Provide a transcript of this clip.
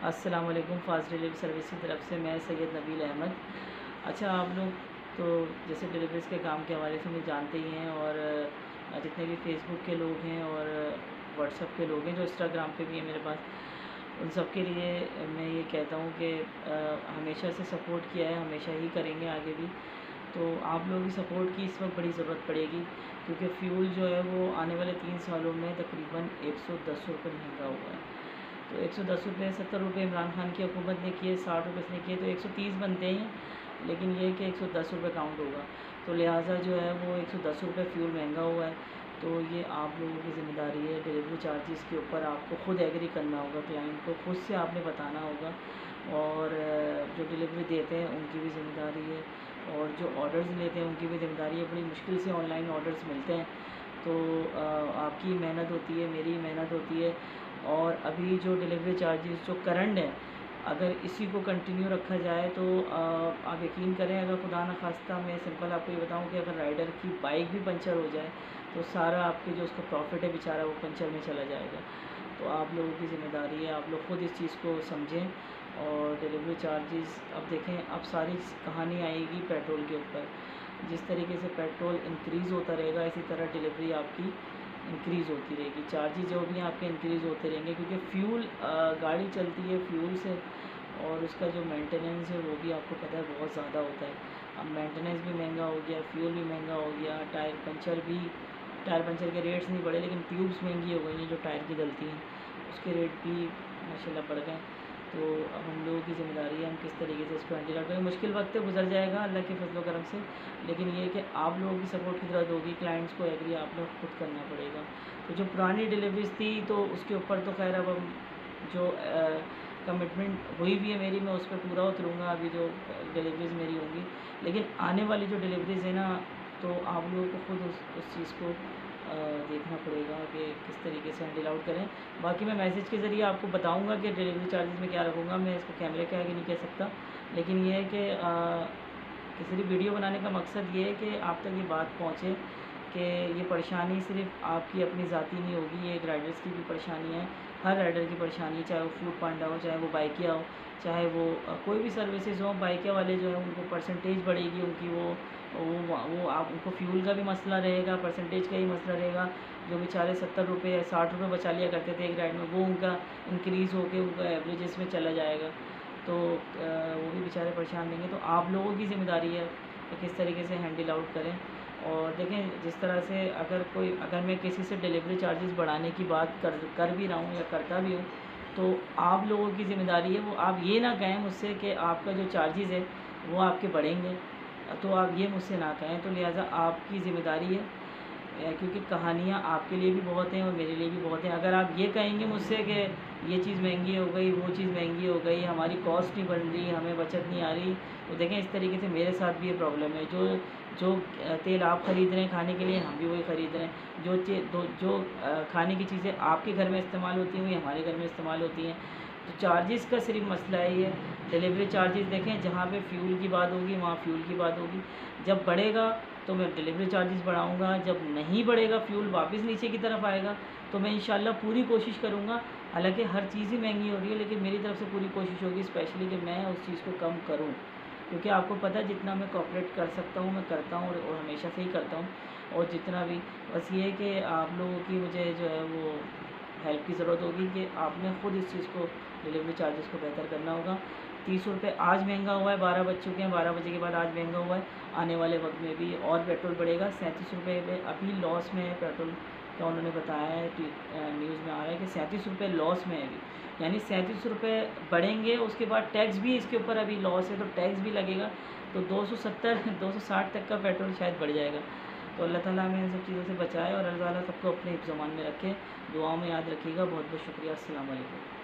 السلام علیکم، fast delivery service کی طرف سے میں سید نبیل احمد۔ اچھا، آپ لوگ تو جیسے ڈیلیوریز کے کام کے حوالے سے مجھے جانتے ہی ہیں، اور جتنے بھی فیس بک کے لوگ ہیں اور واٹس ایپ کے لوگ ہیں جو انسٹاگرام پہ بھی ہیں میرے پاس، ان سب کے لیے میں یہ کہتا ہوں کہ ہمیشہ سے سپورٹ کیا ہے، ہمیشہ ہی کریں گے آگے بھی۔ تو آپ لوگوں کی سپورٹ کی اس وقت بڑی ضرورت پڑے گی، کیونکہ فیول جو ہے وہ آنے والے 3 سالوں میں تقریباً 110 روپے مہنگا ہوا ہے۔ تو 110 روپے، 70 روپے عمران خان کی حکومت نے کیے، 60 روپے اس نے کیے، تو 130 بنتے ہیں، لیکن یہ کہ 110 روپے کاؤنٹ ہوگا۔ تو لہٰذا جو ہے وہ 110 روپے فیول مہنگا ہوا ہے۔ تو یہ آپ لوگوں کی ذمہ داری ہے، ڈیلیوری چارجز کے اوپر آپ کو خود ایگری کرنا ہوگا، کلائنٹ کو خود سے آپ نے بتانا ہوگا، اور جو ڈیلیوری دیتے ہیں ان کی بھی ذمہ داری ہے، اور جو آرڈرز لیتے ہیں ان کی بھی ذمہ داری ہے۔ بڑی مشکل سے آن لائن آرڈرز ملتے ہیں، تو آپ کی محنت ہوتی ہے، میری محنت ہوتی ہے، اور ابھی جو ڈیلیوری چارجز جو کرنٹ ہے، اگر اسی کو کنٹینیو رکھا جائے تو آپ یقین کریں، اگر خدا نخواستہ میں سمپل آپ کو یہ بتاؤں کہ اگر رائڈر کی بائک بھی پنچر ہو جائے تو سارا آپ کے جو اس کا پروفٹ ہے بیچارہ وہ پنچر میں چلا جائے گا۔ تو آپ لوگوں کی ذمہ داری ہے، آپ لوگ خود اس چیز کو سمجھیں۔ اور ڈیلیوری چارجز اب دیکھیں، اب ساری کہانی آئے گی پیٹرول کے اوپر۔ جس طریقے سے پیٹرول انکریز ہوتا رہے گا، اسی طرح ڈیلیوری آپ کی انکریز ہوتی رہے گی، چارجز جو بھی ہیں آپ کے انکریز ہوتے رہیں گے، کیونکہ فیول گاڑی چلتی ہے فیول سے، اور اس کا جو مینٹیننس ہے وہ بھی آپ کو پتہ ہے بہت زیادہ ہوتا ہے۔ اب مینٹیننس بھی مہنگا ہو گیا، فیول بھی مہنگا ہو گیا، ٹائر پنچر کے ریٹس نہیں بڑھے، لیکن ٹیوبس مہنگی ہو گئی ہیں جو ٹائر کی ڈلتی ہیں، اس کے ریٹ بھی ماشاءاللہ بڑھ گئے۔ تو اب ہم لوگوں کی ذمہ داری ہے ہم کس طریقے سے اس کو ہینڈل کریں۔ مشکل وقت گزر جائے گا اللہ کے فضل و کرم سے، لیکن یہ کہ آپ لوگوں کی سپورٹ کی ضرورت ہوگی، کلائنٹس کو ایگری آپ لوگ خود کرنا پڑے گا۔ تو جو پرانی ڈیلیوریز تھی تو اس کے اوپر تو خیر اب ہم جو کمٹمنٹ ہوئی بھی ہے میری، میں اس پہ پورا اتروں گا ابھی جو ڈیلیوریز میری ہوں گی، لیکن آنے والی جو ڈیلیوریز ہیں نا، تو آپ لوگوں کو خود اس چیز کو دیکھنا پڑے گا کہ کس طریقے سے ہینڈل آؤٹ کریں۔ باقی میں میسیج کے ذریعے آپ کو بتاؤں گا کہ ڈیلیوری چارجز میں کیا رکھوں گا، میں اس کو کیمرے کے آگے نہیں کہہ سکتا، لیکن یہ ہے کہ کسی بھی ویڈیو بنانے کا مقصد یہ ہے کہ آپ تک یہ بات پہنچے کہ یہ پریشانی صرف آپ کی اپنی ذاتی نہیں ہوگی، یہ ایک رائڈرز کی بھی پریشانی ہے، ہر رائڈر کی پریشانی ہے، چاہے وہ فوڈ پانڈا ہو، چاہے وہ بائکیا ہو، چاہے وہ کوئی بھی سروسز ہوں۔ بائکیا والے جو ہیں ان کو پرسنٹیج بڑھے گی ان کی، وہ آپ ان کو فیول کا بھی مسئلہ رہے گا، پرسنٹیج کا ہی مسئلہ رہے گا۔ جو بیچارے 70 روپے یا 60 روپے بچا لیا کرتے تھے ایک رائڈ میں، وہ ان کا انکریز ہو کے ان کا ایوریجز میں چلا جائے گا، تو وہ بھی بیچارے پریشان رہیں گے۔ تو آپ لوگوں کی ذمہ داری ہے کہ کس طریقے سے ہینڈل آؤٹ کریں۔ اور دیکھیں، جس طرح سے اگر میں کسی سے ڈیلیوری چارجز بڑھانے کی بات کر بھی رہا ہوں یا کرتا بھی ہوں، تو آپ لوگوں کی ذمہ داری ہے، وہ آپ یہ نہ کہیں مجھ سے کہ آپ کا جو چارجز ہے وہ آپ کے بڑھیں گے، تو آپ یہ مجھ سے نہ کہیں۔ تو لہٰذا آپ کی ذمہ داری ہے، کیونکہ کہانیاں آپ کے لیے بھی بہت ہیں اور میرے لیے بھی بہت ہیں۔ اگر آپ یہ کہیں گے مجھ سے کہ یہ چیز مہنگی ہو گئی، وہ چیز مہنگی ہو گئی، ہماری کاسٹ نہیں بڑھ رہی، ہمیں بچت نہیں آ رہی، تو دیکھیں اس طریقے سے میرے ساتھ بھی یہ پرابلم ہے۔ جو تیل آپ خرید رہے ہیں کھانے کے لیے، ہم بھی وہی خرید رہے ہیں۔ جو کھانے کی چیزیں آپ کے گھر میں استعمال ہوتی ہیں وہی ہمارے گھر میں استعمال ہوتی ہیں۔ تو چارجز کا صرف مسئلہ ہے یہ ڈیلیوری چارجز، دیکھیں جہاں پہ فیول کی بات ہوگی وہاں فیول کی بات ہوگی، جب بڑھے گا تو میں ڈیلیوری چارجز بڑھاؤں گا، جب نہیں بڑھے گا، فیول واپس نیچے کی طرف آئے گا، تو میں انشاءاللہ پوری کوشش کروں گا۔ حالانکہ ہر چیز ہی مہنگی ہو رہی ہے، لیکن میری طرف سے پوری کوشش ہوگی اسپیشلی کہ میں اس چیز کو کم کروں، کیونکہ آپ کو پتہ ہے جتنا میں کوآپریٹ کر سکتا ہوں میں کرتا ہوں، اور ہمیشہ سے ہی کرتا ہوں۔ اور جتنا بھی بس یہ ہے کہ آپ لوگوں کی مجھے جو ہے وہ ہیلپ کی ضرورت ہوگی کہ آپ نے خود اس چیز کو ڈیلیوری چارجز کو بہتر کرنا ہوگا۔ 30 روپے آج مہنگا ہوا ہے، 12 بج چکے ہیں، 12 بجے کے بعد آج مہنگا ہوا ہے، آنے والے وقت میں بھی اور پیٹرول بڑھے گا۔ 37 روپے پہ ابھی لاس میں ہے پیٹرول کا، انہوں نے بتایا ہے، نیوز میں آ رہا ہے کہ 37 روپے لاس میں ہے ابھی، یعنی 37 روپے بڑھیں گے، اس کے بعد ٹیکس بھی اس کے اوپر ابھی لاس ہے تو ٹیکس بھی لگے گا، تو 260 تک کا پیٹرول شاید بڑھ جائے گا۔ تو اللہ تعالیٰ ہمیں ان سب چیزوں سے بچائے، اور اللہ تعالیٰ سب کو اپنے حفظ و امان میں رکھے۔ دعاؤں میں یاد رکھیے گا۔ بہت بہت شکریہ۔ السلام علیکم۔